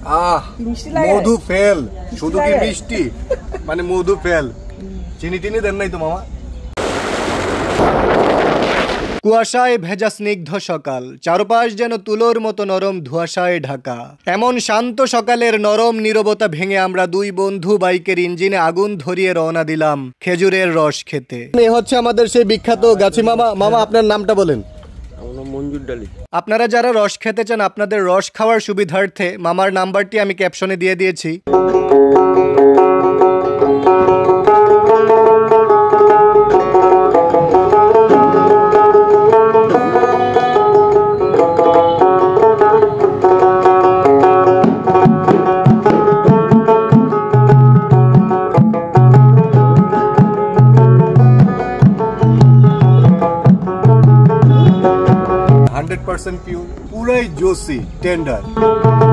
মধু fail, শুধু কি মিষ্টি মানে মধু ফেল। চিনি টিনি দেন নাই তো মামা? কুয়াশায় ভেজা স্নিগ্ধ সকাল, চারপাশ যেন তুলোর মতো নরম ধোঁয়াশায় ঢাকা। এমন শান্ত সকালের নরম নীরবতা ভেঙে আমরা দুই বন্ধু বাইকের ইঞ্জিনে আগুন ধরিয়ে রওনা দিলাম খেজুরের রস খেতে। এ হচ্ছে আমাদের সেই বিখ্যাত গাছি মামা। মামা আপনার নামটা বলেন। মঞ্জুর ডালি। আপনারা যারা রস খেতে চান, আপনাদের রস খাওয়ার সুবিধার্থে মামার নাম্বারটি আমি ক্যাপশনে দিয়ে দিয়েছি। पूरा ही जोशी टेंडर।